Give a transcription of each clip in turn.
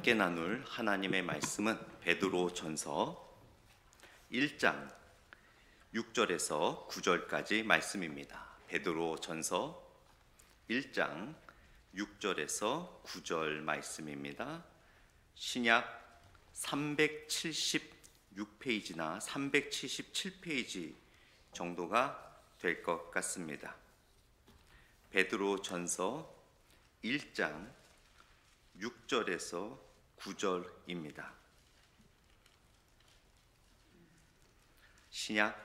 함께 나눌 하나님의 말씀은 베드로전서 1장 6절에서 9절까지 말씀입니다. 베드로전서 1장 6절에서 9절 말씀입니다. 신약 376페이지나 377페이지 정도가 될 것 같습니다. 베드로전서 1장 6절에서 9절입니다. 신약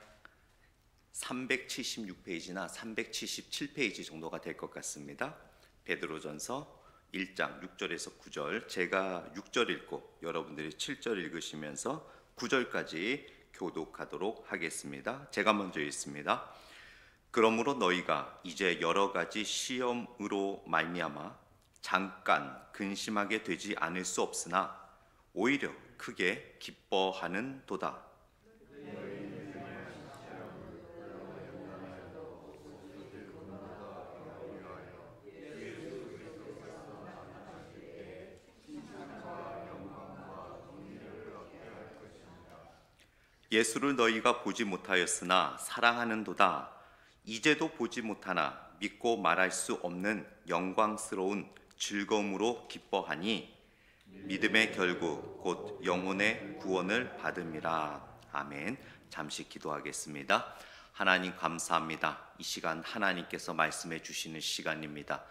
376페이지나 377페이지 정도가 될 것 같습니다. 베드로전서 1장 6절에서 9절, 제가 6절 읽고 여러분들이 7절 읽으시면서 9절까지 교독하도록 하겠습니다. 제가 먼저 읽습니다. 그러므로 너희가 이제 여러 가지 시험으로 말미암아 잠깐 근심하게 되지 않을 수 없으나 오히려 크게 기뻐하는 도다. 예수를 너희가 보지 못하였으나 사랑하는도다. 이제도 보지 못하나 믿고 말할 수 없는 영광스러운 즐거움으로 기뻐하니 믿음의 결국 곧 영혼의 구원을 받음이라. 아멘. 잠시 기도하겠습니다. 하나님 감사합니다. 이 시간 하나님께서 말씀해 주시는 시간입니다.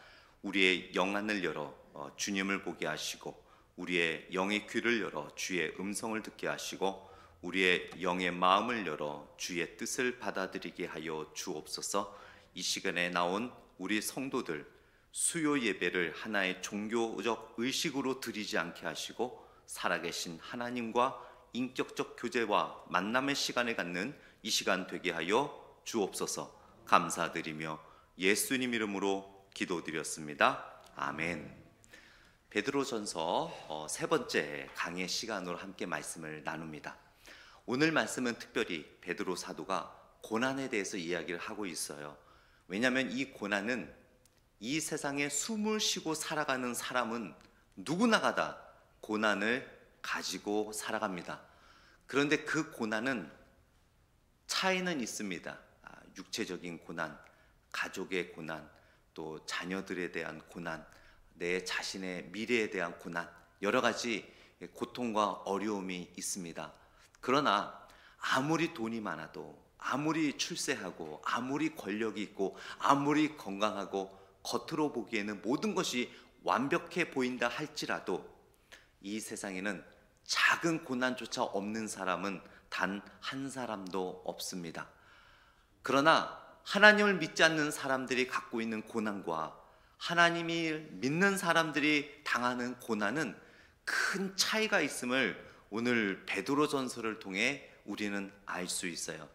우리의 영안을 열어 주님을 보게 하시고, 우리의 영의 귀를 열어 주의 음성을 듣게 하시고, 우리의 영의 마음을 열어 주의 뜻을 받아들이게 하여 주옵소서. 이 시간에 나온 우리 성도들 수요 예배를 하나의 종교적 의식으로 드리지 않게 하시고, 살아계신 하나님과 인격적 교제와 만남의 시간을 갖는 이 시간 되게 하여 주옵소서. 감사드리며 예수님 이름으로 기도드렸습니다. 아멘. 베드로전서 세 번째 강의 시간으로 함께 말씀을 나눕니다. 오늘 말씀은 특별히 베드로 사도가 고난에 대해서 이야기를 하고 있어요. 왜냐하면 이 고난은 이 세상에 숨을 쉬고 살아가는 사람은 누구나가 다 고난을 가지고 살아갑니다. 그런데 그 고난은 차이는 있습니다. 육체적인 고난, 가족의 고난, 또 자녀들에 대한 고난, 내 자신의 미래에 대한 고난, 여러 가지 고통과 어려움이 있습니다. 그러나 아무리 돈이 많아도, 아무리 출세하고, 아무리 권력이 있고, 아무리 건강하고, 겉으로 보기에는 모든 것이 완벽해 보인다 할지라도 이 세상에는 작은 고난조차 없는 사람은 단 한 사람도 없습니다. 그러나 하나님을 믿지 않는 사람들이 갖고 있는 고난과 하나님을 믿는 사람들이 당하는 고난은 큰 차이가 있음을 오늘 베드로전서를 통해 우리는 알 수 있어요.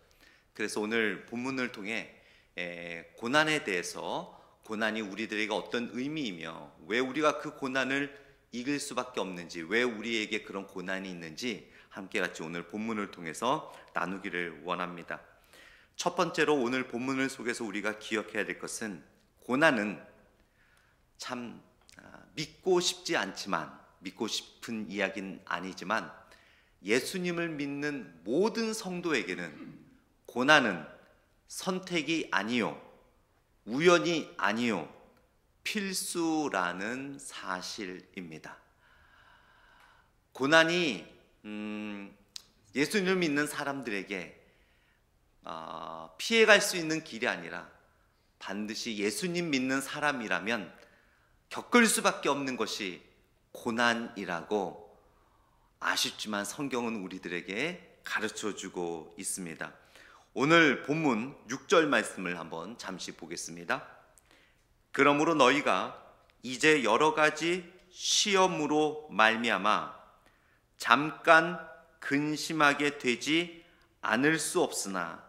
그래서 오늘 본문을 통해 고난에 대해서, 고난이 우리들에게 어떤 의미이며 왜 우리가 그 고난을 이길 수밖에 없는지, 왜 우리에게 그런 고난이 있는지 함께 같이 오늘 본문을 통해서 나누기를 원합니다. 첫 번째로 오늘 본문을 속에서 우리가 기억해야 될 것은, 고난은 참 믿고 싶지 않지만, 믿고 싶은 이야기는 아니지만, 예수님을 믿는 모든 성도에게는 고난은 선택이 아니요, 우연이 아니요, 필수라는 사실입니다. 고난이 예수님을 믿는 사람들에게 피해갈 수 있는 길이 아니라 반드시 예수님 믿는 사람이라면 겪을 수밖에 없는 것이 고난이라고 아쉽지만 성경은 우리들에게 가르쳐주고 있습니다. 오늘 본문 6절 말씀을 한번 잠시 보겠습니다. 그러므로 너희가 이제 여러 가지 시험으로 말미암아 잠깐 근심하게 되지 않을 수 없으나,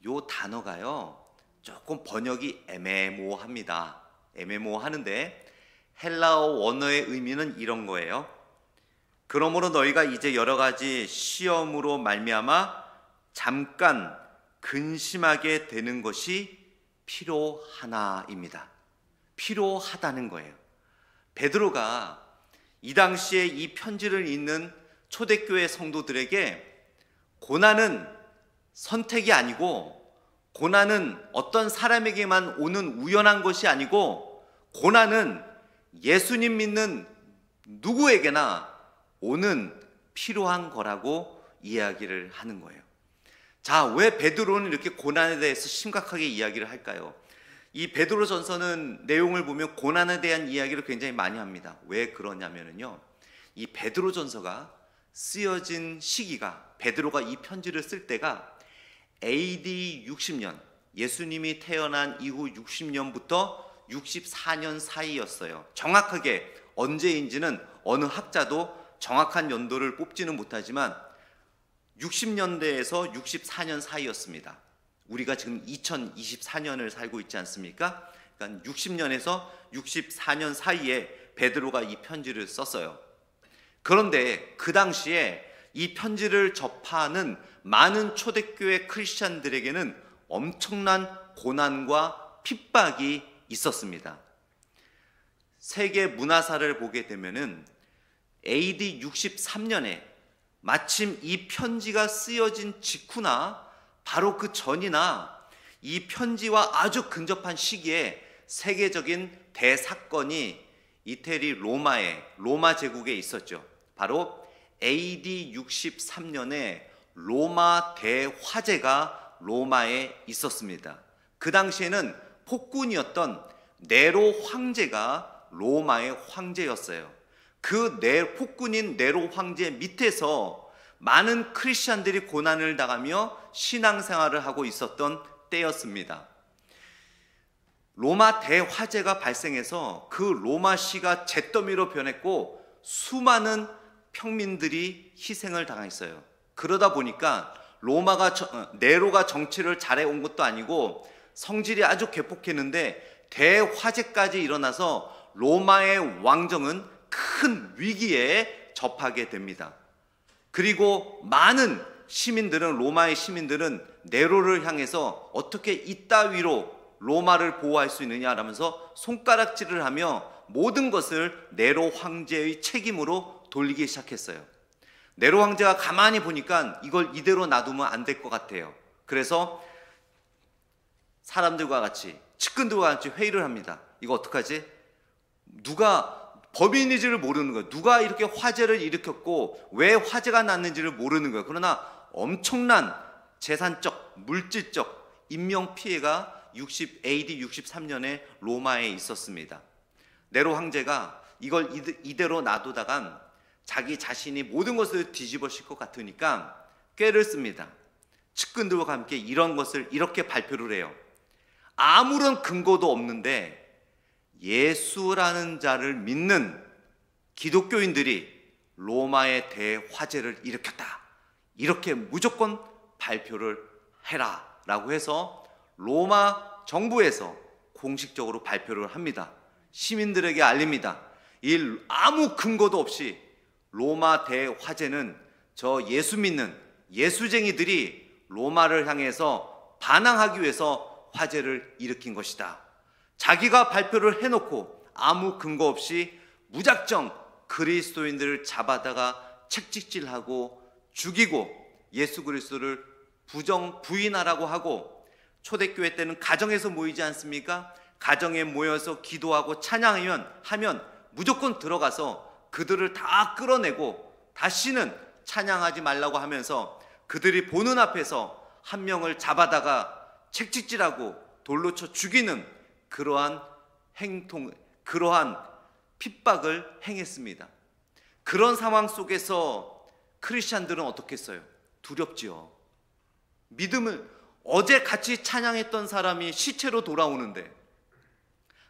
요 단어가요 조금 번역이 애매모호합니다. 애매모호하는데 헬라어 원어의 의미는 이런 거예요. 그러므로 너희가 이제 여러 가지 시험으로 말미암아 잠깐 근심하게 되는 것이 필요하나입니다. 필요하다는 거예요. 베드로가 이 당시에 이 편지를 읽는 초대교회 성도들에게 고난은 선택이 아니고, 고난은 어떤 사람에게만 오는 우연한 것이 아니고, 고난은 예수님 믿는 누구에게나 오는 필요한 거라고 이야기를 하는 거예요. 자, 왜 베드로는 이렇게 고난에 대해서 심각하게 이야기를 할까요? 이 베드로전서는 내용을 보면 고난에 대한 이야기를 굉장히 많이 합니다. 왜 그러냐면요, 이 베드로전서가 쓰여진 시기가, 베드로가 이 편지를 쓸 때가 AD 60년, 예수님이 태어난 이후 60년부터 64년 사이였어요. 정확하게 언제인지는 어느 학자도 정확한 연도를 뽑지는 못하지만 60년대에서 64년 사이였습니다. 우리가 지금 2024년을 살고 있지 않습니까? 그러니까 60년에서 64년 사이에 베드로가 이 편지를 썼어요. 그런데 그 당시에 이 편지를 접하는 많은 초대교회 크리스찬들에게는 엄청난 고난과 핍박이 있었습니다. 세계 문화사를 보게 되면은 AD 63년에 마침 이 편지가 쓰여진 직후나 바로 그 전이나 이 편지와 아주 근접한 시기에 세계적인 대사건이 이태리 로마 제국에 있었죠. 바로 AD 63년에 로마 대화재가 로마에 있었습니다. 그 당시에는 폭군이었던 네로 황제가 로마의 황제였어요. 그 폭군인 네로 황제 밑에서 많은 크리스찬들이 고난을 당하며 신앙생활을 하고 있었던 때였습니다. 로마 대화재가 발생해서 그 로마시가 잿더미로 변했고 수많은 평민들이 희생을 당했어요. 그러다 보니까 네로가 정치를 잘해온 것도 아니고 성질이 아주 괴폭했는데 대화재까지 일어나서 로마의 왕정은 큰 위기에 접하게 됩니다. 그리고 많은 시민들은, 로마의 시민들은 네로를 향해서 어떻게 이따위로 로마를 보호할 수 있느냐라면서 손가락질을 하며 모든 것을 네로 황제의 책임으로 돌리기 시작했어요. 네로 황제가 가만히 보니까 이걸 이대로 놔두면 안 될 것 같아요. 그래서 사람들과 같이, 측근들과 같이 회의를 합니다. 이거 어떡하지? 누가 법인인지를 모르는 거예요. 누가 이렇게 화재를 일으켰고 왜 화재가 났는지를 모르는 거예요. 그러나 엄청난 재산적, 물질적 인명피해가 AD 63년에 로마에 있었습니다. 네로 황제가 이걸 이대로 놔두다간 자기 자신이 모든 것을 뒤집어질 것 같으니까 꾀를 씁니다. 측근들과 함께 이런 것을 이렇게 발표를 해요. 아무런 근거도 없는데 예수라는 자를 믿는 기독교인들이 로마의 대화재를 일으켰다. 이렇게 무조건 발표를 해라 라고 해서 로마 정부에서 공식적으로 발표를 합니다. 시민들에게 알립니다. 아무 근거도 없이 로마 대화재는 저 예수 믿는 예수쟁이들이 로마를 향해서 반항하기 위해서 화재를 일으킨 것이다. 자기가 발표를 해놓고 아무 근거 없이 무작정 그리스도인들을 잡아다가 책찍질하고 죽이고 예수 그리스도를 부인하라고 하고, 초대교회 때는 가정에서 모이지 않습니까? 가정에 모여서 기도하고 찬양하면 무조건 들어가서 그들을 다 끌어내고 다시는 찬양하지 말라고 하면서 그들이 보는 앞에서 한 명을 잡아다가 책찍질하고 돌로 쳐 죽이는 그러한 핍박을 행했습니다. 그런 상황 속에서 크리스찬들은 어떻겠어요? 두렵지요. 어제 같이 찬양했던 사람이 시체로 돌아오는데,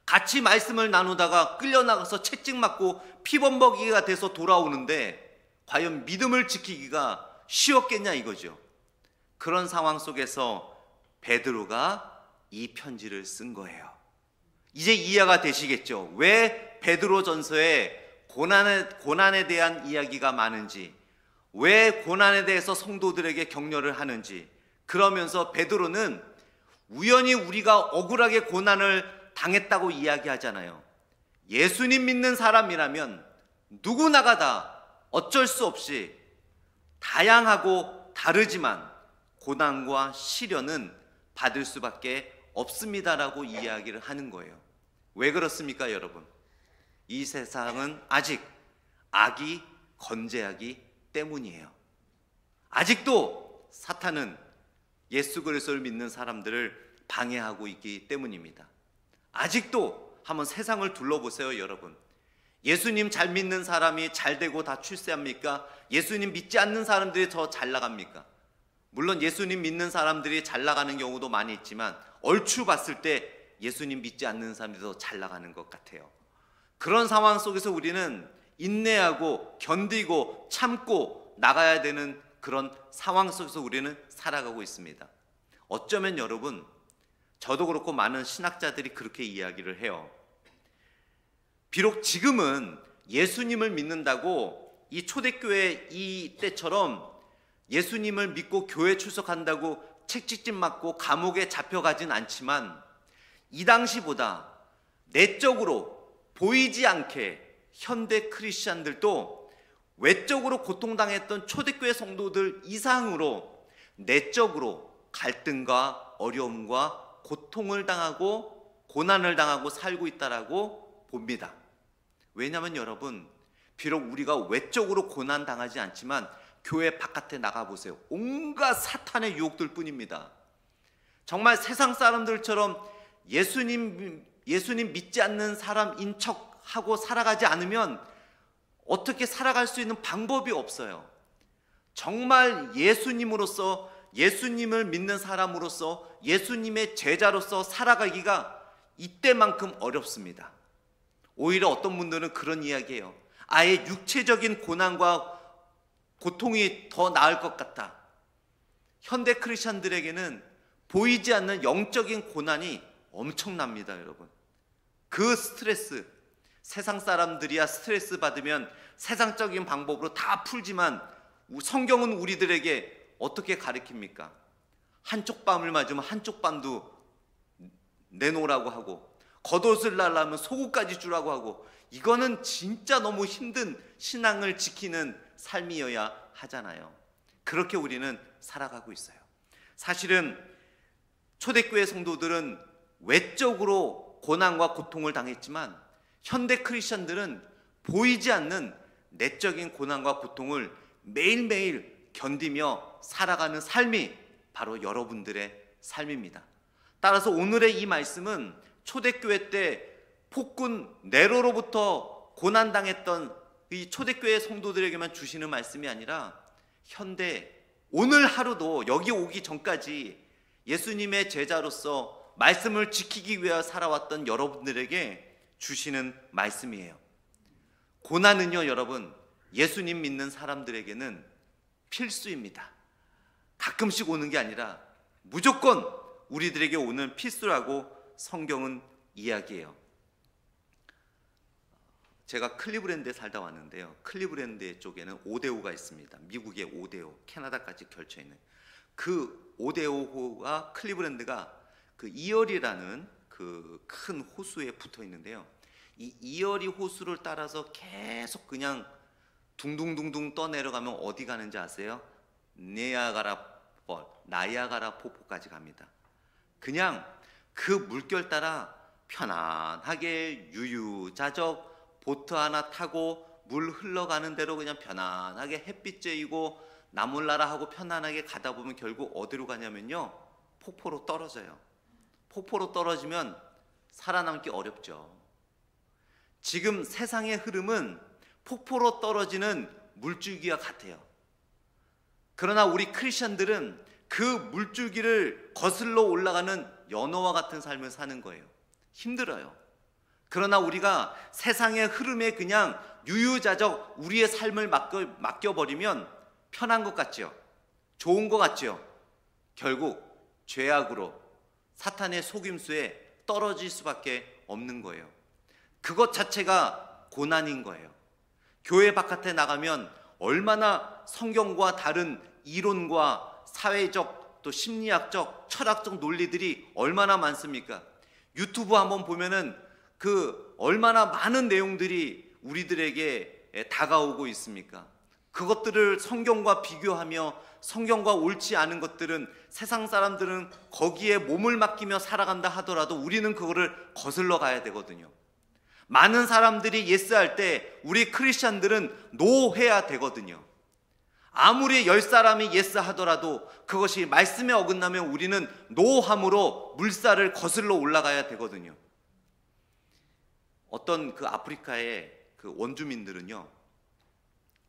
같이 말씀을 나누다가 끌려나가서 채찍맞고 피범벅이가 돼서 돌아오는데 과연 믿음을 지키기가 쉬웠겠냐 이거죠. 그런 상황 속에서 베드로가 이 편지를 쓴 거예요. 이제 이해가 되시겠죠? 왜 베드로전서에 고난에 대한 이야기가 많은지, 왜 고난에 대해서 성도들에게 격려를 하는지. 그러면서 베드로는 우연히 우리가 억울하게 고난을 당했다고 이야기하잖아요. 예수님 믿는 사람이라면 누구나가 다 어쩔 수 없이 다양하고 다르지만 고난과 시련은 받을 수밖에 없습니다라고 이야기를 하는 거예요. 왜 그렇습니까, 여러분? 이 세상은 아직 악이 건재하기 때문이에요. 아직도 사탄은 예수 그리스도를 믿는 사람들을 방해하고 있기 때문입니다. 아직도 한번 세상을 둘러보세요, 여러분. 예수님 잘 믿는 사람이 잘 되고 다 출세합니까? 예수님 믿지 않는 사람들이 더 잘 나갑니까? 물론 예수님 믿는 사람들이 잘 나가는 경우도 많이 있지만 얼추 봤을 때 예수님 믿지 않는 사람들이 더 잘 나가는 것 같아요. 그런 상황 속에서 우리는 인내하고 견디고 참고 나가야 되는 그런 상황 속에서 우리는 살아가고 있습니다. 어쩌면 여러분, 저도 그렇고 많은 신학자들이 그렇게 이야기를 해요. 비록 지금은 예수님을 믿는다고 이 초대교회 이 때처럼 예수님을 믿고 교회 출석한다고 책찍집 맞고 감옥에 잡혀가진 않지만 이 당시보다 내적으로 보이지 않게 현대 크리스찬들도 외적으로 고통당했던 초대교회 성도들 이상으로 내적으로 갈등과 어려움과 고통을 당하고 고난을 당하고 살고 있다라고 봅니다. 왜냐하면 여러분, 비록 우리가 외적으로 고난 당하지 않지만 교회 바깥에 나가보세요. 온갖 사탄의 유혹들 뿐입니다. 정말 세상 사람들처럼 예수님 믿지 않는 사람인 척하고 살아가지 않으면 어떻게 살아갈 수 있는 방법이 없어요. 정말 예수님으로서, 예수님을 믿는 사람으로서, 예수님의 제자로서 살아가기가 이때만큼 어렵습니다. 오히려 어떤 분들은 그런 이야기예요. 아예 육체적인 고난과 고통이 더 나을 것 같다. 현대 크리스찬들에게는 보이지 않는 영적인 고난이 엄청납니다, 여러분. 그 스트레스, 세상 사람들이야 스트레스 받으면 세상적인 방법으로 다 풀지만 성경은 우리들에게 어떻게 가르칩니까? 한쪽 뺨을 맞으면 한쪽 뺨도 내놓으라고 하고, 겉옷을 날라면 속옷까지 주라고 하고, 이거는 진짜 너무 힘든 신앙을 지키는 삶이어야 하잖아요. 그렇게 우리는 살아가고 있어요. 사실은 초대교회 성도들은 외적으로 고난과 고통을 당했지만 현대 크리스천들은 보이지 않는 내적인 고난과 고통을 매일매일 견디며 살아가는 삶이 바로 여러분들의 삶입니다. 따라서 오늘의 이 말씀은 초대교회 때 폭군 네로로부터 고난당했던 이 초대교회 성도들에게만 주시는 말씀이 아니라 현대 오늘 하루도 여기 오기 전까지 예수님의 제자로서 말씀을 지키기 위해 살아왔던 여러분들에게 주시는 말씀이에요. 고난은요, 여러분, 예수님 믿는 사람들에게는 필수입니다. 가끔씩 오는 게 아니라 무조건 우리들에게 오는 필수라고 성경은 이야기해요. 제가 클리브랜드에 살다 왔는데요. 클리브랜드 쪽에는 오데오가 있습니다. 미국의 오데오, 캐나다까지 겹쳐있는 그 오데오호가 클리브랜드가 그 이어리라는 그 큰 호수에 붙어 있는데요. 이 이어리 호수를 따라서 계속 그냥 둥둥둥둥 떠내려가면 어디 가는지 아세요? 나야가라 폭포까지 갑니다. 그냥 그 물결 따라 편안하게 유유자적 보트 하나 타고 물 흘러가는 대로 그냥 편안하게 햇빛 쬐이고 나몰라라 하고 편안하게 가다 보면 결국 어디로 가냐면요, 폭포로 떨어져요. 폭포로 떨어지면 살아남기 어렵죠. 지금 세상의 흐름은 폭포로 떨어지는 물줄기와 같아요. 그러나 우리 크리스천들은 그 물줄기를 거슬러 올라가는 연어와 같은 삶을 사는 거예요. 힘들어요. 그러나 우리가 세상의 흐름에 그냥 유유자적 우리의 삶을 맡겨버리면 편한 것 같죠? 좋은 것 같죠? 결국 죄악으로 사탄의 속임수에 떨어질 수밖에 없는 거예요. 그것 자체가 고난인 거예요. 교회 바깥에 나가면 얼마나 성경과 다른 이론과 사회적 또 심리학적 철학적 논리들이 얼마나 많습니까? 유튜브 한번 보면은 그 얼마나 많은 내용들이 우리들에게 다가오고 있습니까? 그것들을 성경과 비교하며 성경과 옳지 않은 것들은 세상 사람들은 거기에 몸을 맡기며 살아간다 하더라도 우리는 그거를 거슬러 가야 되거든요. 많은 사람들이 예스할 때 우리 크리스찬들은 노해야 되거든요. 아무리 10사람이 예스하더라도 그것이 말씀에 어긋나면 우리는 노함으로 물살을 거슬러 올라가야 되거든요. 어떤 그 아프리카의 그 원주민들은요,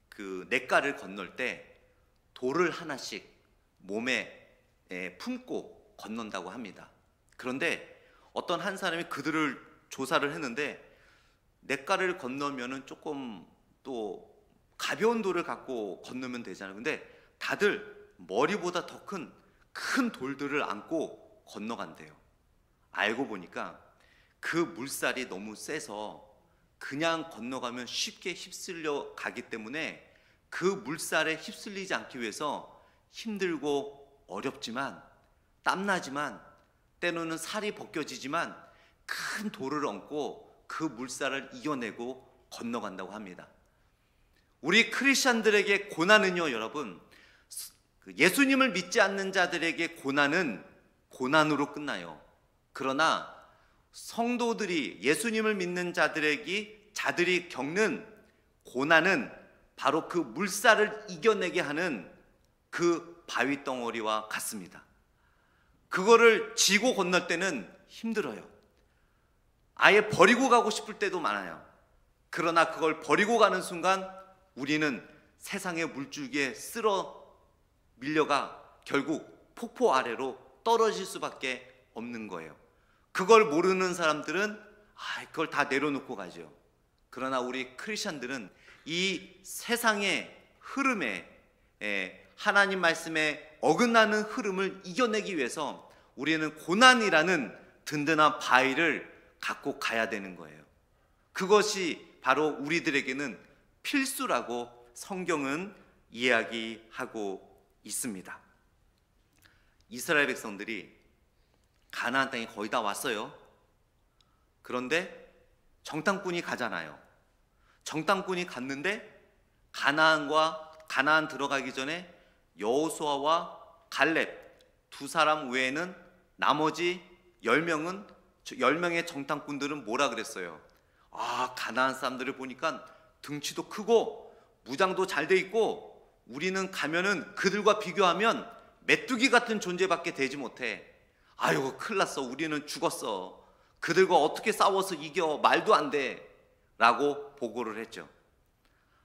그 냇가를 건널 때 돌을 하나씩 몸에 품고 건넌다고 합니다. 그런데 어떤 한 사람이 그들을 조사를 했는데 냇가를 건너면은 조금 또 가벼운 돌을 갖고 건너면 되잖아요. 근데 다들 머리보다 더 큰 돌들을 안고 건너간대요. 알고 보니까 그 물살이 너무 세서 그냥 건너가면 쉽게 휩쓸려 가기 때문에 그 물살에 휩쓸리지 않기 위해서 힘들고 어렵지만 땀나지만 때로는 살이 벗겨지지만 큰 돌을 얹고 그 물살을 이겨내고 건너간다고 합니다. 우리 크리스찬들에게 고난은요, 여러분, 예수님을 믿지 않는 자들에게 고난은 고난으로 끝나요. 그러나 성도들이 예수님을 믿는 자들이 겪는 고난은 바로 그 물살을 이겨내게 하는 그 바위 덩어리와 같습니다. 그거를 지고 건널 때는 힘들어요. 아예 버리고 가고 싶을 때도 많아요. 그러나 그걸 버리고 가는 순간 우리는 세상의 물줄기에 쓸어 밀려가 결국 폭포 아래로 떨어질 수밖에 없는 거예요. 그걸 모르는 사람들은 그걸 다 내려놓고 가죠. 그러나 우리 크리스천들은 이 세상의 흐름에, 하나님 말씀에 어긋나는 흐름을 이겨내기 위해서 우리는 고난이라는 든든한 바위를 갖고 가야 되는 거예요. 그것이 바로 우리들에게는 필수라고 성경은 이야기하고 있습니다. 이스라엘 백성들이 가나안 땅에 거의 다 왔어요. 그런데 정탐꾼이 가잖아요. 정탐꾼이 갔는데 가나안 들어가기 전에 여호수아와 갈렙 두 사람 외에는 나머지 10명의 정탐꾼들은 뭐라 그랬어요? 가나안 사람들을 보니까 등치도 크고 무장도 잘 돼 있고 우리는 가면은 그들과 비교하면 메뚜기 같은 존재밖에 되지 못해. 아유, 큰일 났어. 우리는 죽었어. 그들과 어떻게 싸워서 이겨? 말도 안 돼. 라고 보고를 했죠.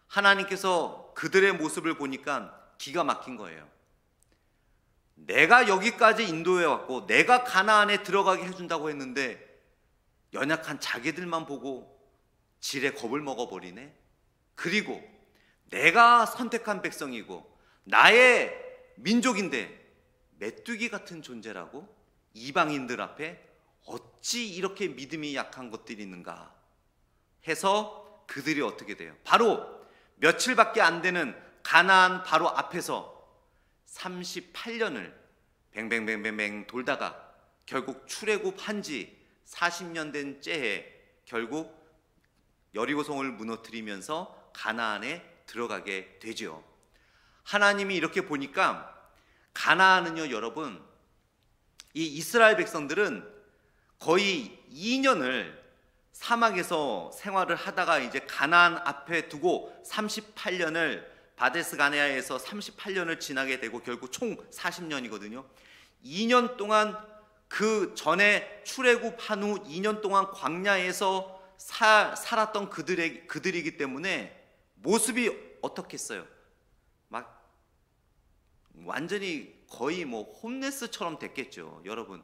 하나님께서 그들의 모습을 보니까 기가 막힌 거예요. 내가 여기까지 인도해 왔고 내가 가나안에 들어가게 해준다고 했는데 연약한 자기들만 보고 지레 겁을 먹어버리네. 그리고 내가 선택한 백성이고 나의 민족인데 메뚜기 같은 존재라고 이방인들 앞에 어찌 이렇게 믿음이 약한 것들이 있는가 해서 그들이 어떻게 돼요? 바로 며칠밖에 안 되는 가나안 바로 앞에서 38년을 뱅뱅뱅뱅뱅 돌다가 결국 출애굽한 지 40년 된 때에 결국 여리고성을 무너뜨리면서 가나안에 들어가게 되죠. 하나님이 이렇게 보니까 가나안은요, 여러분, 이 이스라엘 백성들은 거의 2년을 사막에서 생활을 하다가 이제 가나안 앞에 두고 38년을 바데스 가네아에서 38년을 지나게 되고 결국 총 40년이거든요. 2년 동안 그 전에 출애굽한 후 2년 동안 광야에서 살았던 그들이기 때문에 모습이 어떻겠어요? 막 완전히 거의 홈레스처럼 됐겠죠. 여러분,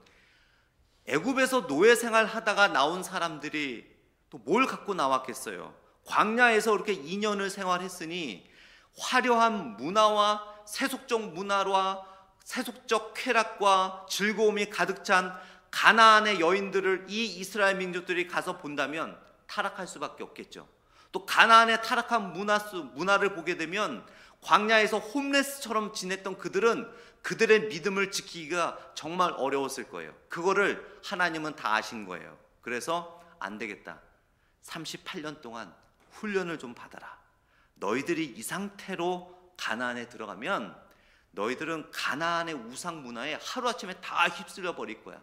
애굽에서 노예 생활하다가 나온 사람들이 또 뭘 갖고 나왔겠어요? 광야에서 그렇게 2년을 생활했으니 화려한 문화와 세속적 문화와 세속적 쾌락과 즐거움이 가득 찬 가나안의 여인들을 이 이스라엘 민족들이 가서 본다면 타락할 수밖에 없겠죠. 또 가나안의 타락한 문화를 보게 되면 광야에서 홈레스처럼 지냈던 그들은 그들의 믿음을 지키기가 정말 어려웠을 거예요. 그거를 하나님은 다 아신 거예요. 그래서 안 되겠다. 38년 동안 훈련을 좀 받아라. 너희들이 이 상태로 가나안에 들어가면 너희들은 가나안의 우상 문화에 하루아침에 다 휩쓸려 버릴 거야.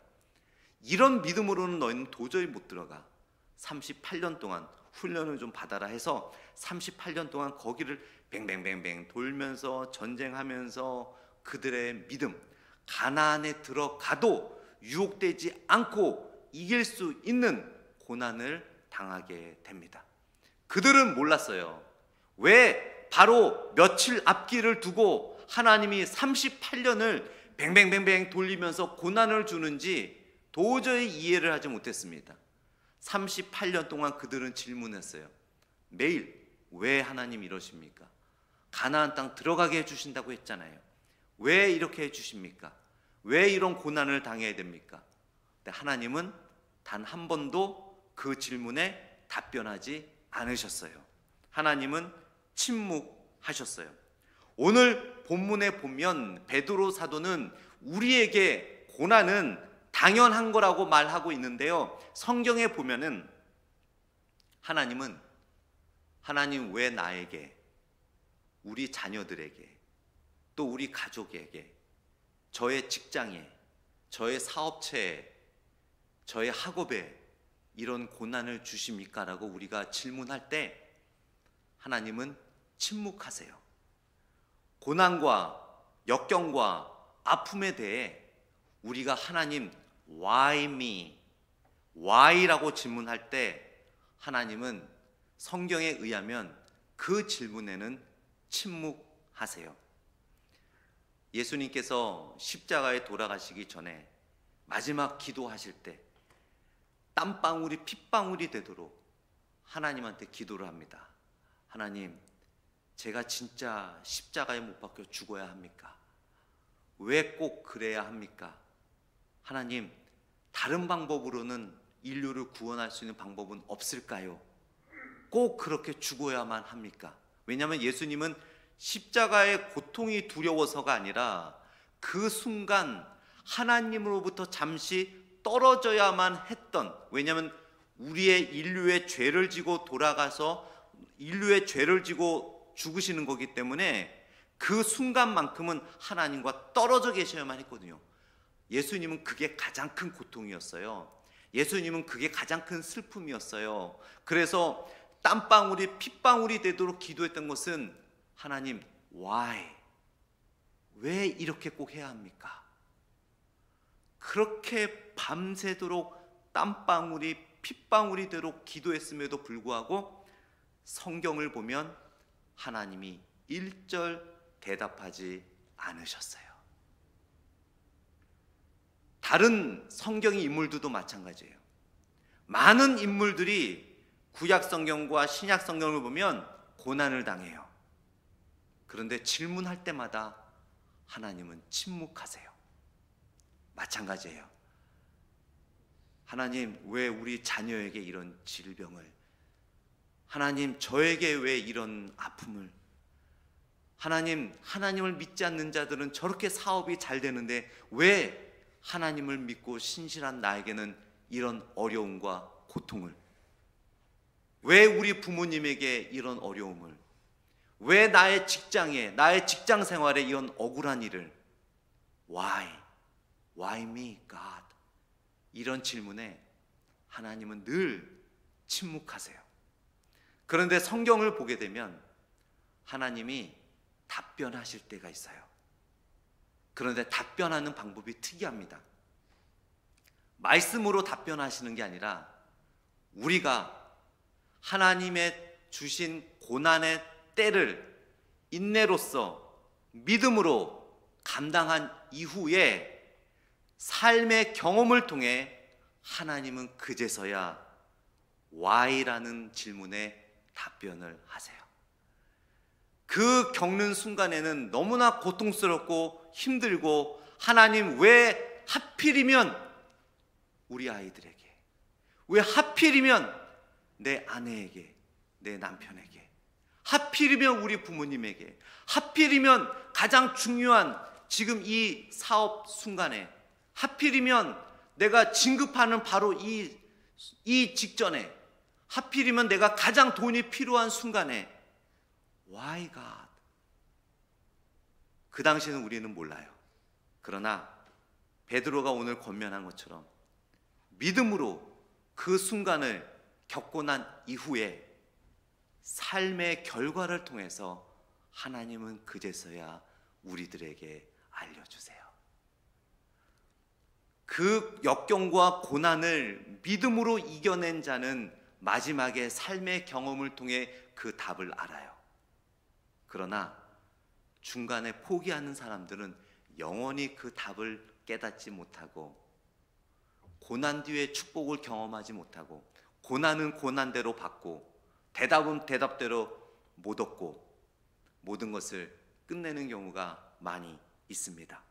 이런 믿음으로는 너희는 도저히 못 들어가. 38년 동안 훈련을 좀 받아라 해서 38년 동안 거기를 뱅뱅뱅뱅 돌면서 전쟁하면서 그들의 믿음, 가나안에 들어가도 유혹되지 않고 이길 수 있는 고난을 당하게 됩니다. 그들은 몰랐어요. 왜 바로 며칠 앞길을 두고 하나님이 38년을 뱅뱅뱅뱅 돌리면서 고난을 주는지 도저히 이해를 하지 못했습니다. 38년 동안 그들은 질문했어요. 매일 왜 하나님 이러십니까? 가나안 땅 들어가게 해주신다고 했잖아요. 왜 이렇게 해주십니까? 왜 이런 고난을 당해야 됩니까? 근데 하나님은 단 한 번도 그 질문에 답변하지 않으셨어요. 하나님은 침묵하셨어요. 오늘 본문에 보면 베드로 사도는 우리에게 고난은 당연한 거라고 말하고 있는데요, 성경에 보면은 하나님 왜 나에게, 우리 자녀들에게, 또 우리 가족에게, 저의 직장에, 저의 사업체에, 저의 학업에 이런 고난을 주십니까? 라고 우리가 질문할 때 하나님은 침묵하세요. 고난과 역경과 아픔에 대해 우리가 하나님 why me? why라고 질문할 때 하나님은 성경에 의하면 그 질문에는 침묵하세요. 예수님께서 십자가에 돌아가시기 전에 마지막 기도하실 때 땀방울이 핏방울이 되도록 하나님한테 기도를 합니다. 하나님, 제가 진짜 십자가에 못 박혀 죽어야 합니까? 왜 꼭 그래야 합니까? 하나님, 다른 방법으로는 인류를 구원할 수 있는 방법은 없을까요? 꼭 그렇게 죽어야만 합니까? 왜냐하면 예수님은 십자가의 고통이 두려워서가 아니라 그 순간 하나님으로부터 잠시 떨어져야만 했던, 왜냐하면 우리의 인류의 죄를 지고 돌아가서 인류의 죄를 지고 죽으시는 거기 때문에 그 순간만큼은 하나님과 떨어져 계셔야만 했거든요. 예수님은 그게 가장 큰 고통이었어요. 예수님은 그게 가장 큰 슬픔이었어요. 그래서 땀방울이 핏방울이 되도록 기도했던 것은 하나님, why? 왜 이렇게 꼭 해야 합니까? 그렇게 밤새도록 땀방울이 핏방울이 되도록 기도했음에도 불구하고 성경을 보면 하나님이 1절 대답하지 않으셨어요. 다른 성경의 인물들도 마찬가지예요. 많은 인물들이 구약 성경과 신약 성경을 보면 고난을 당해요. 그런데 질문할 때마다 하나님은 침묵하세요. 마찬가지예요. 하나님, 왜 우리 자녀에게 이런 질병을, 하나님, 저에게 왜 이런 아픔을, 하나님을 믿지 않는 자들은 저렇게 사업이 잘 되는데 왜 하나님을 믿고 신실한 나에게는 이런 어려움과 고통을, 왜 우리 부모님에게 이런 어려움을, 왜 나의 직장에, 나의 직장 생활에 이런 억울한 일을, why me God? 이런 질문에 하나님은 늘 침묵하세요. 그런데 성경을 보게 되면 하나님이 답변하실 때가 있어요. 그런데 답변하는 방법이 특이합니다. 말씀으로 답변하시는 게 아니라 우리가 하나님의 주신 고난의 때를 인내로써 믿음으로 감당한 이후에 삶의 경험을 통해 하나님은 그제서야 why라는 질문에 답변을 하세요. 그 겪는 순간에는 너무나 고통스럽고 힘들고, 하나님 왜 하필이면 우리 아이들에게, 왜 하필이면 내 아내에게, 내 남편에게, 하필이면 우리 부모님에게, 하필이면 가장 중요한 지금 이 사업 순간에, 하필이면 내가 진급하는 바로 이 직전에, 하필이면 내가 가장 돈이 필요한 순간에 Why God? 그 당시에는 우리는 몰라요. 그러나 베드로가 오늘 권면한 것처럼 믿음으로 그 순간을 겪고 난 이후에 삶의 결과를 통해서 하나님은 그제서야 우리들에게 알려주세요. 그 역경과 고난을 믿음으로 이겨낸 자는 마지막에 삶의 경험을 통해 그 답을 알아요. 그러나 중간에 포기하는 사람들은 영원히 그 답을 깨닫지 못하고 고난 뒤에 축복을 경험하지 못하고 고난은 고난대로 받고 대답은 대답대로 못 얻고 모든 것을 끝내는 경우가 많이 있습니다.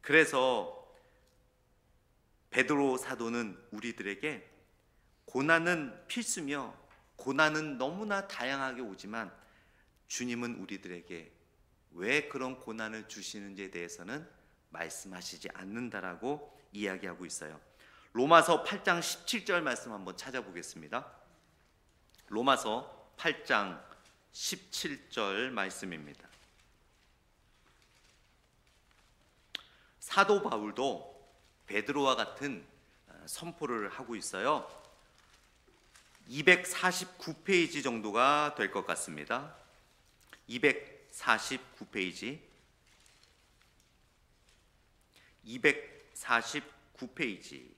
그래서 베드로 사도는 우리들에게 고난은 필수며 고난은 너무나 다양하게 오지만 주님은 우리들에게 왜 그런 고난을 주시는지에 대해서는 말씀하시지 않는다라고 이야기하고 있어요. 로마서 8장 17절 말씀 한번 찾아보겠습니다. 로마서 8장 17절 말씀입니다. 사도 바울도 베드로와 같은 선포를 하고 있어요. 249페이지 정도가 될 것 같습니다. 249페이지 249페이지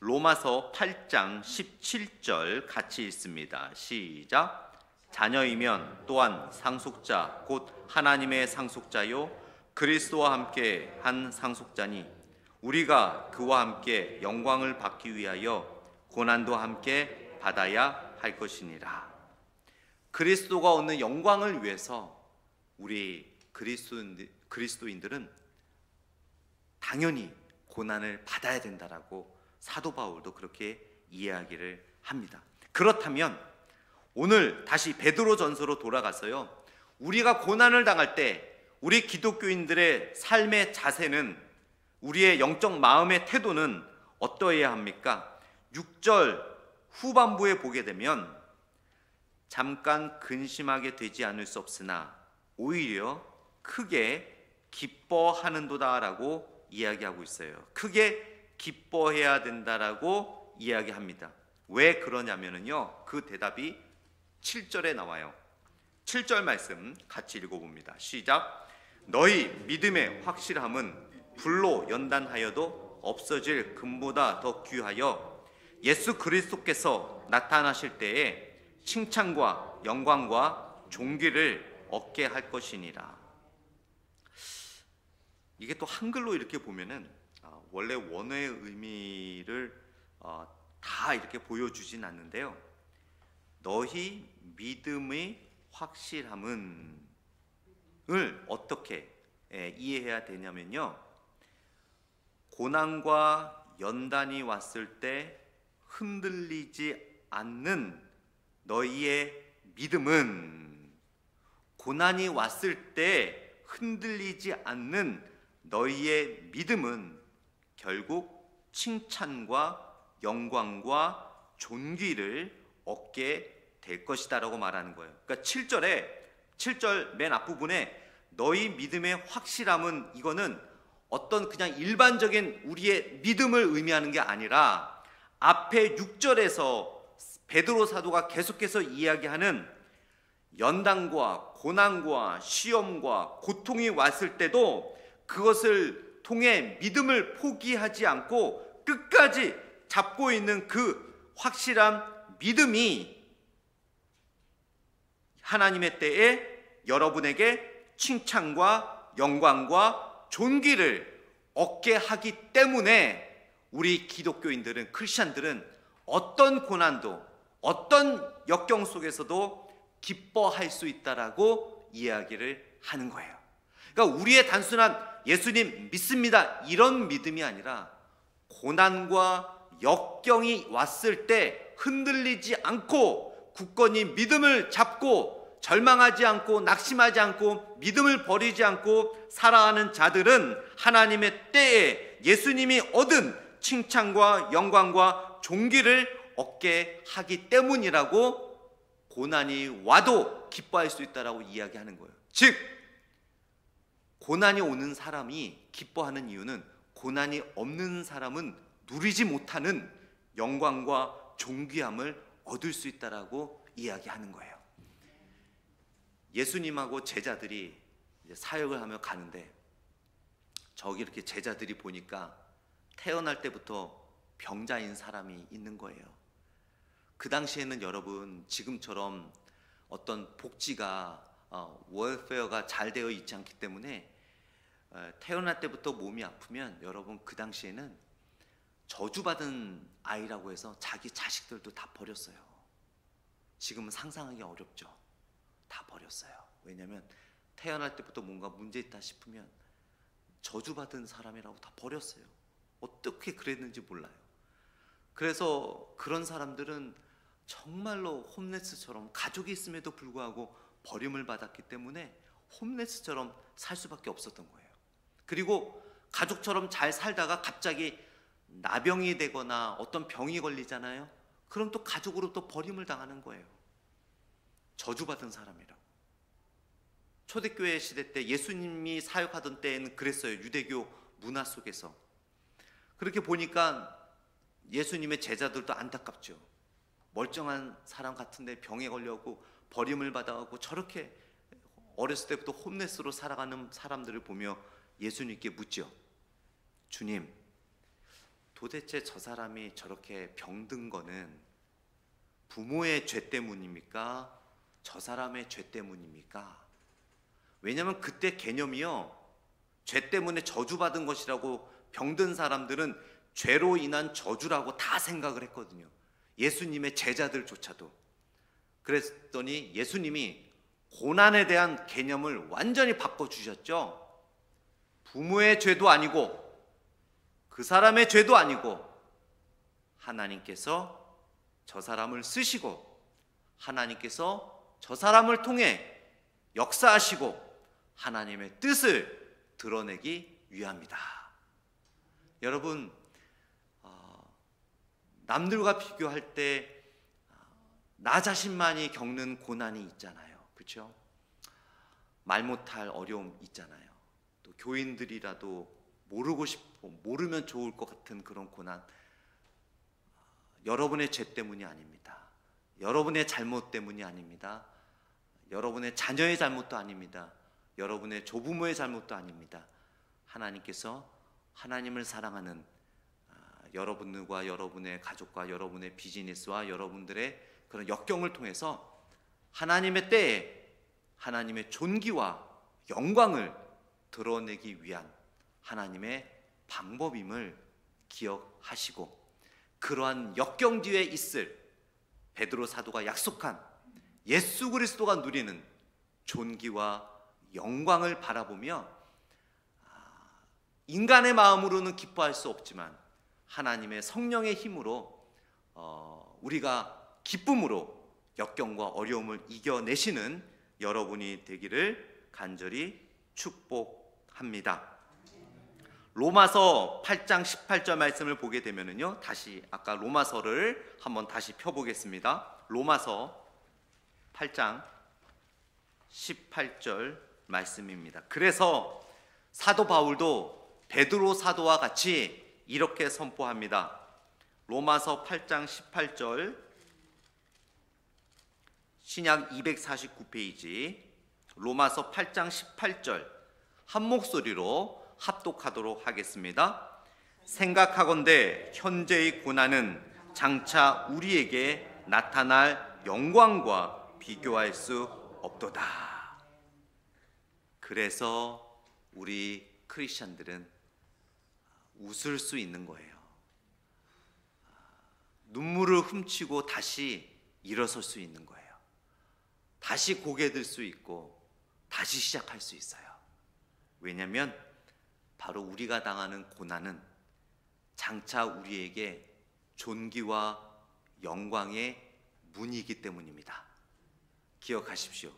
로마서 8장 17절 같이 읽습니다. 시작. 자녀이면 또한 상속자 곧 하나님의 상속자요 그리스도와 함께 한 상속자니 우리가 그와 함께 영광을 받기 위하여 고난도 함께 받아야 할 것이니라. 그리스도가 얻는 영광을 위해서 우리 그리스도인들은 당연히 고난을 받아야 된다라고 사도 바울도 그렇게 이야기를 합니다. 그렇다면 오늘 다시 베드로 전서로 돌아가서요, 우리가 고난을 당할 때 우리 기독교인들의 삶의 자세는, 우리의 영적 마음의 태도는 어떠해야 합니까? 6절 후반부에 보게 되면 잠깐 근심하게 되지 않을 수 없으나 오히려 크게 기뻐하는도다라고 이야기하고 있어요. 크게 기뻐해야 된다라고 이야기합니다. 왜 그러냐면요, 그 대답이 7절에 나와요. 7절 말씀 같이 읽어봅니다. 시작. 너희 믿음의 확실함은 불로 연단하여도 없어질 금보다 더 귀하여 예수 그리스도께서 나타나실 때에 칭찬과 영광과 존귀를 얻게 할 것이니라. 이게 또 한글로 이렇게 보면은 원래 원어의 의미를 다 이렇게 보여주진 않는데요, 너희 믿음의 확실함은 을 어떻게 이해해야 되냐면요, 고난과 연단이 왔을 때 흔들리지 않는 너희의 믿음은, 고난이 왔을 때 흔들리지 않는 너희의 믿음은 결국 칭찬과 영광과 존귀를 얻게 될 것이다 라고 말하는 거예요. 그러니까 7절 맨 앞부분에 너희 믿음의 확실함은, 이거는 어떤 그냥 일반적인 우리의 믿음을 의미하는 게 아니라 앞에 6절에서 베드로 사도가 계속해서 이야기하는 연단과 고난과 시험과 고통이 왔을 때도 그것을 통해 믿음을 포기하지 않고 끝까지 잡고 있는 그 확실한 믿음이 하나님의 때에 여러분에게 칭찬과 영광과 존귀를 얻게 하기 때문에 우리 기독교인들은, 크리스찬들은 어떤 고난도 어떤 역경 속에서도 기뻐할 수 있다라고 이야기를 하는 거예요. 그러니까 우리의 단순한 예수님 믿습니다 이런 믿음이 아니라 고난과 역경이 왔을 때 흔들리지 않고 굳건히 믿음을 잡고 절망하지 않고 낙심하지 않고 믿음을 버리지 않고 살아가는 자들은 하나님의 때에 예수님이 얻은 칭찬과 영광과 존귀를 얻게 하기 때문이라고 고난이 와도 기뻐할 수 있다라고 이야기하는 거예요. 즉 고난이 오는 사람이 기뻐하는 이유는 고난이 없는 사람은 누리지 못하는 영광과 존귀함을 얻을 수 있다라고 이야기하는 거예요. 예수님하고 제자들이 이제 사역을 하며 가는데 저기 이렇게 제자들이 보니까 태어날 때부터 병자인 사람이 있는 거예요. 그 당시에는 여러분 지금처럼 어떤 복지가 월페어가 잘 되어 있지 않기 때문에 태어날 때부터 몸이 아프면 여러분 그 당시에는 저주받은 아이라고 해서 자기 자식들도 다 버렸어요. 지금은 상상하기 어렵죠. 다 버렸어요. 왜냐하면 태어날 때부터 뭔가 문제 있다 싶으면 저주받은 사람이라고 다 버렸어요. 어떻게 그랬는지 몰라요. 그래서 그런 사람들은 정말로 홈레스처럼 가족이 있음에도 불구하고 버림을 받았기 때문에 홈레스처럼 살 수밖에 없었던 거예요. 그리고 가족처럼 잘 살다가 갑자기 나병이 되거나 어떤 병이 걸리잖아요. 그럼 또 가족으로 또 버림을 당하는 거예요. 저주받은 사람이라고. 초대교회 시대 때 예수님이 사역하던 때에는 그랬어요. 유대교 문화 속에서. 그렇게 보니까 예수님의 제자들도 안타깝죠. 멀쩡한 사람 같은데 병에 걸려고 버림을 받아가고 저렇게 어렸을 때부터 홈레스로 살아가는 사람들을 보며 예수님께 묻죠. 주님, 도대체 저 사람이 저렇게 병든 거는 부모의 죄 때문입니까? 저 사람의 죄 때문입니까? 왜냐하면 그때 개념이요, 죄 때문에 저주받은 것이라고 병든 사람들은 죄로 인한 저주라고 다 생각을 했거든요. 예수님의 제자들조차도. 그랬더니 예수님이 고난에 대한 개념을 완전히 바꿔주셨죠. 부모의 죄도 아니고 그 사람의 죄도 아니고 하나님께서 저 사람을 쓰시고 하나님께서 저 사람을 통해 역사하시고 하나님의 뜻을 드러내기 위함이다. 여러분, 남들과 비교할 때 나 자신만이 겪는 고난이 있잖아요. 그렇죠? 말 못할 어려움 있잖아요. 또 교인들이라도 모르면 좋을 것 같은 그런 고난, 여러분의 죄 때문이 아닙니다. 여러분의 잘못 때문이 아닙니다. 여러분의 자녀의 잘못도 아닙니다. 여러분의 조부모의 잘못도 아닙니다. 하나님께서 하나님을 사랑하는 여러분들과 여러분의 가족과 여러분의 비즈니스와 여러분들의 그런 역경을 통해서 하나님의 때에 하나님의 존귀와 영광을 드러내기 위한 하나님의 방법임을 기억하시고, 그러한 역경 뒤에 있을 베드로 사도가 약속한 예수 그리스도가 누리는 존귀와 영광을 바라보며 인간의 마음으로는 기뻐할 수 없지만 하나님의 성령의 힘으로 우리가 기쁨으로 역경과 어려움을 이겨내시는 여러분이 되기를 간절히 축복합니다. 로마서 8장 18절 말씀을 보게 되면은요, 다시 아까 로마서를 한번 다시 펴보겠습니다. 로마서 8장 18절 말씀입니다. 그래서 사도 바울도 베드로 사도와 같이 이렇게 선포합니다. 로마서 8장 18절, 신약 249페이지, 로마서 8장 18절 한 목소리로 합독하도록 하겠습니다. 생각하건대 현재의 고난은 장차 우리에게 나타날 영광과 비교할 수 없도다. 그래서 우리 크리스천들은 웃을 수 있는 거예요. 눈물을 훔치고 다시 일어설 수 있는 거예요. 다시 고개 들 수 있고 다시 시작할 수 있어요. 왜냐하면 바로 우리가 당하는 고난은 장차 우리에게 존귀와 영광의 문이기 때문입니다. 기억하십시오.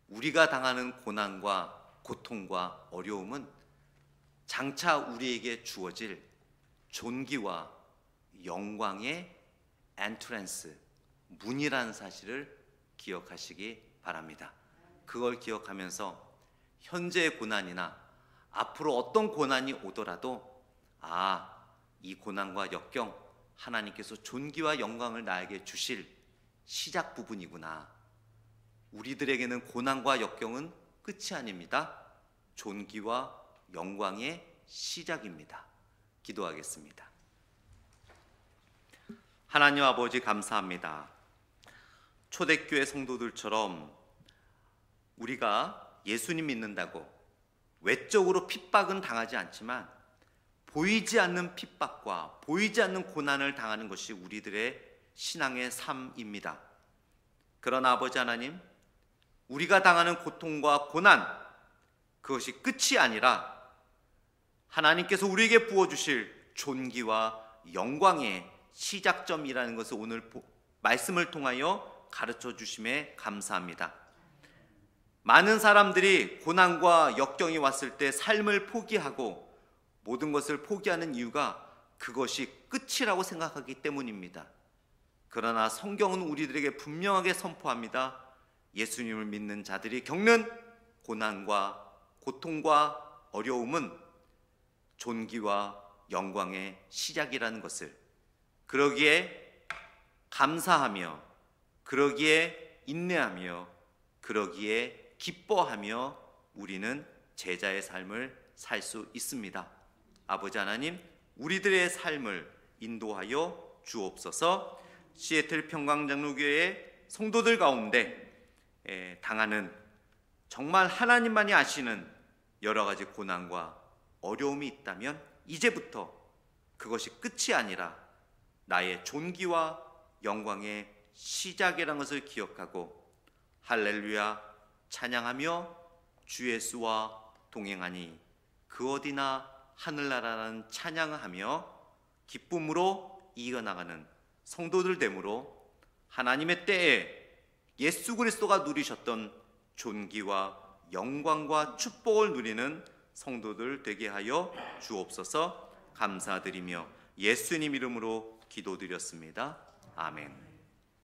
우리가 당하는 고난과 고통과 어려움은 장차 우리에게 주어질 존귀와 영광의 엔트랜스, 문이라는 사실을 기억하시기 바랍니다. 그걸 기억하면서 현재의 고난이나 앞으로 어떤 고난이 오더라도 이 고난과 역경 하나님께서 존귀와 영광을 나에게 주실 시작 부분이구나. 우리들에게는 고난과 역경은 끝이 아닙니다. 존귀와 영광의 시작입니다. 기도하겠습니다. 하나님 아버지 감사합니다. 초대교회 성도들처럼 우리가 예수님 믿는다고 외적으로 핍박은 당하지 않지만 보이지 않는 핍박과 보이지 않는 고난을 당하는 것이 우리들의 신앙의 삶입니다. 그러나 아버지 하나님, 우리가 당하는 고통과 고난, 그것이 끝이 아니라 하나님께서 우리에게 부어주실 존귀와 영광의 시작점이라는 것을 오늘 말씀을 통하여 가르쳐 주심에 감사합니다. 많은 사람들이 고난과 역경이 왔을 때 삶을 포기하고 모든 것을 포기하는 이유가 그것이 끝이라고 생각하기 때문입니다. 그러나 성경은 우리들에게 분명하게 선포합니다. 예수님을 믿는 자들이 겪는 고난과 고통과 어려움은 존귀와 영광의 시작이라는 것을, 그러기에 감사하며, 그러기에 인내하며, 그러기에 기뻐하며 우리는 제자의 삶을 살 수 있습니다. 아버지 하나님, 우리들의 삶을 인도하여 주옵소서. 시애틀 평강장로교회 성도들 가운데 당하는 정말 하나님만이 아시는 여러 가지 고난과 어려움이 있다면 이제부터 그것이 끝이 아니라 나의 존귀와 영광의 시작이라는 것을 기억하고 할렐루야 찬양하며 주 예수와 동행하니 그 어디나 하늘나라라는 찬양을 하며 기쁨으로 이어나가는 성도들 되므로 하나님의 때에 예수 그리스도가 누리셨던 존귀와 영광과 축복을 누리는 성도들 되게 하여 주옵소서. 감사드리며 예수님 이름으로 기도드렸습니다. 아멘.